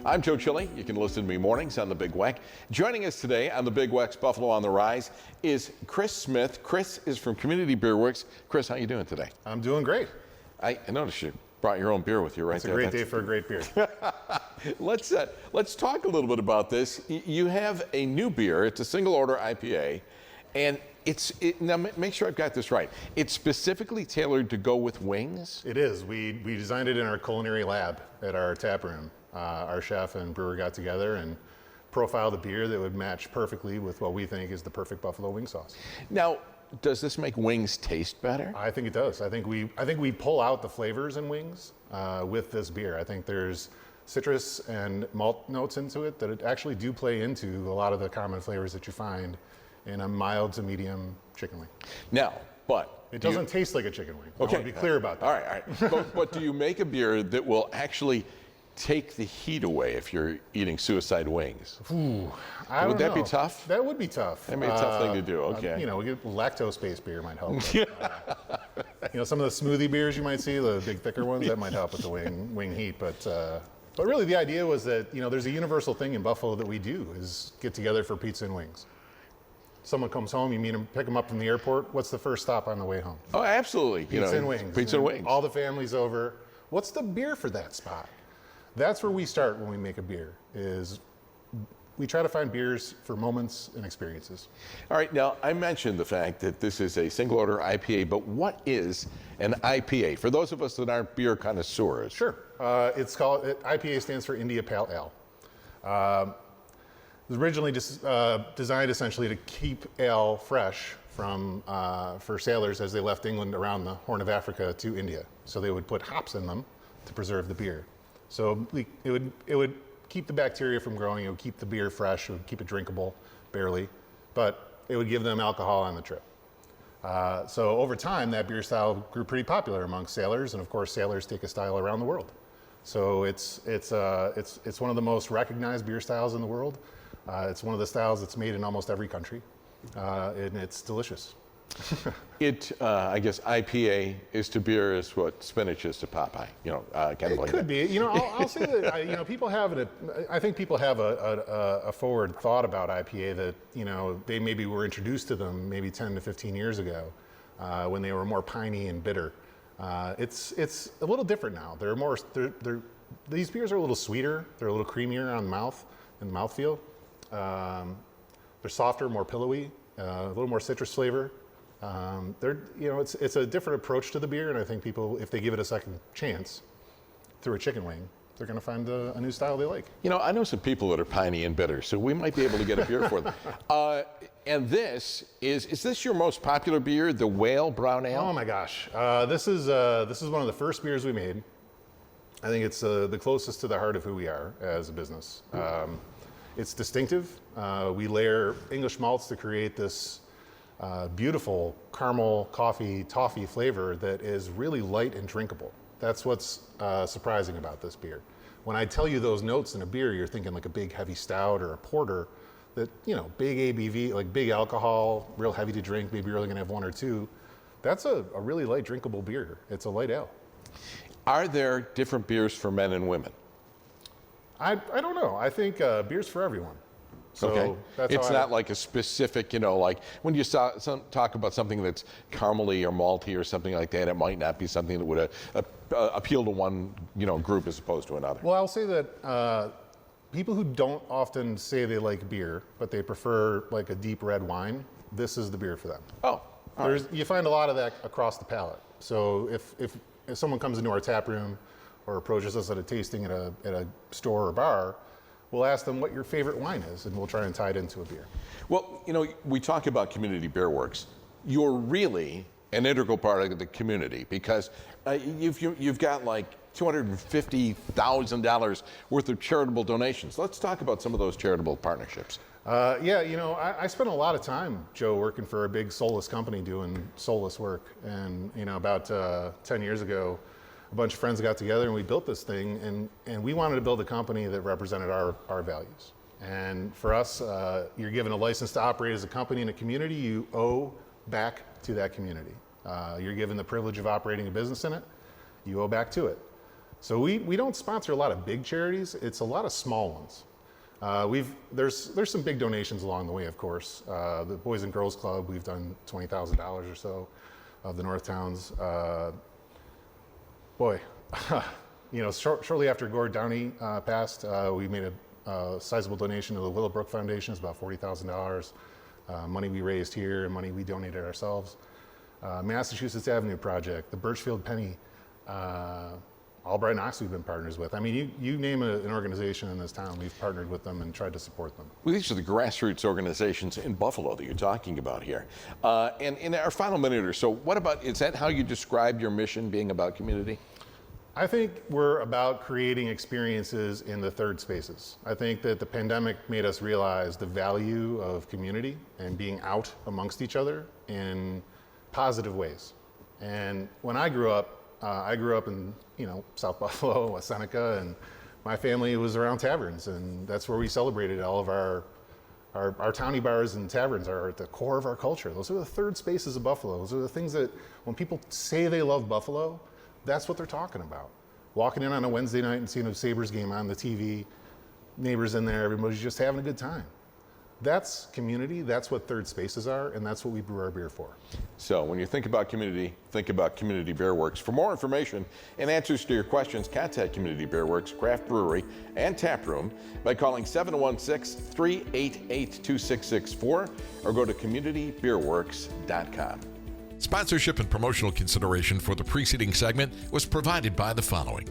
I'm Joe Chille. You can listen to me mornings on the Big Weck. Joining us today on the Big Weck's Buffalo on the Rise is Chris Smith. Chris is from Community Beer Works. Chris, how you doing today? I'm doing great. I noticed you brought your own beer with you right there. It's a great day for a great beer. Let's talk a little bit about this. You have a new beer. It's a single order IPA, and now make sure I've got this right. It's specifically tailored to go with wings? It is. We designed it in our culinary lab at our tap room. Our chef and brewer got together and profiled a beer that would match perfectly with what we think is the perfect buffalo wing sauce. Now, does this make wings taste better? I think it does. I think we pull out the flavors in wings with this beer. I think there's citrus and malt notes into it that actually do play into a lot of the common flavors that you find in a mild to medium chicken wing. Now, but it doesn't taste like a chicken wing. Okay. I want to be clear about that. All right. But do you make a beer that will actually take the heat away if you're eating suicide wings? Ooh, would that be tough? That would be tough. That'd be a tough thing to do. Okay. We get lactose-based beer might help. Some of the smoothie beers you might see, the big thicker ones, that might help with the wing heat. But really, the idea was that there's a universal thing in Buffalo that we do is get together for pizza and wings. Someone comes home, you meet them, pick them up from the airport. What's the first stop on the way home? Oh, absolutely. Pizza and wings. Pizza and wings. All the family's over. What's the beer for that spot? That's where we start when we make a beer, is we try to find beers for moments and experiences. All right, now I mentioned the fact that this is a single order IPA, but what is an IPA? For those of us that aren't beer connoisseurs. Sure. IPA stands for India Pale Ale. It was originally designed essentially to keep ale fresh for sailors as they left England around the Horn of Africa to India. So they would put hops in them to preserve the beer. So it would keep the bacteria from growing, it would keep the beer fresh, it would keep it drinkable, barely, but it would give them alcohol on the trip. So over time, that beer style grew pretty popular among sailors, and of course, sailors take a style around the world. So it's one of the most recognized beer styles in the world. It's one of the styles that's made in almost every country, and it's delicious. I guess IPA is to beer as what spinach is to Popeye. Kind of like that. It could be. I'll say that. People have I think people have a forward thought about IPA that they maybe were introduced to them maybe 10 to 15 years ago, when they were more piney and bitter. It's a little different now. These beers are a little sweeter. They're a little creamier on the mouth and the mouthfeel. They're softer, more pillowy, a little more citrus flavor. It's a different approach to the beer, and I think people, if they give it a second chance through a chicken wing, they're going to find a new style they like. I know some people that are piney and bitter, so we might be able to get a beer for them. And is this your most popular beer, the Whale Brown Ale? Oh my gosh, this is one of the first beers we made. I think it's the closest to the heart of who we are as a business. It's distinctive. We layer English malts to create this beautiful caramel, coffee, toffee flavor that is really light and drinkable. That's what's surprising about this beer. When I tell you those notes in a beer, you're thinking like a big heavy stout or a porter that, big ABV, like big alcohol, real heavy to drink, maybe you're only gonna have one or two. That's a really light drinkable beer. It's a light ale. Are there different beers for men and women? I don't know. I think beer's for everyone. So okay. That's it's not like a specific, like when you talk about something that's caramely or malty or something like that, it might not be something that would appeal to one, group as opposed to another. Well, I'll say that people who don't often say they like beer, but they prefer like a deep red wine, this is the beer for them. Oh, You find a lot of that across the palate. So if someone comes into our tap room or approaches us at a tasting at a store or bar, we'll ask them what your favorite wine is, and we'll try and tie it into a beer. Well, we talk about Community Beer Works. You're really an integral part of the community because you've got like $250,000 worth of charitable donations. Let's talk about some of those charitable partnerships. I spent a lot of time, Joe, working for a big soulless company doing soulless work. And, about 10 years ago, a bunch of friends got together and we built this thing, and we wanted to build a company that represented our values. And for us, you're given a license to operate as a company in a community, you owe back to that community. You're given the privilege of operating a business in it, you owe back to it. So we don't sponsor a lot of big charities. It's a lot of small ones. There's some big donations along the way, of course. The Boys and Girls Club, we've done $20,000 or so of the North Towns. Shortly after Gord Downey passed, we made a sizable donation to the Willowbrook Foundation. It's about $40,000. Money we raised here and money we donated ourselves. Massachusetts Avenue Project, the Birchfield Penny, Albright Knox we've been partners with. I mean, you name an organization in this town, we've partnered with them and tried to support them. Well, these are the grassroots organizations in Buffalo that you're talking about here. And in our final minute or so, is that how you describe your mission, being about community? I think we're about creating experiences in the third spaces. I think that the pandemic made us realize the value of community and being out amongst each other in positive ways. And when I grew up in South Buffalo, West Seneca, and my family was around taverns, and that's where we celebrated. All of our towny bars and taverns are at the core of our culture. Those are the third spaces of Buffalo. Those are the things that when people say they love Buffalo, that's what they're talking about. Walking in on a Wednesday night and seeing a Sabres game on the TV, neighbors in there, everybody's just having a good time. That's community, that's what third spaces are, and that's what we brew our beer for. So when you think about Community Beer Works. For more information and answers to your questions, contact Community Beer Works Craft Brewery and Tap Room by calling 716-388-2664 or go to communitybeerworks.com. Sponsorship and promotional consideration for the preceding segment was provided by the following: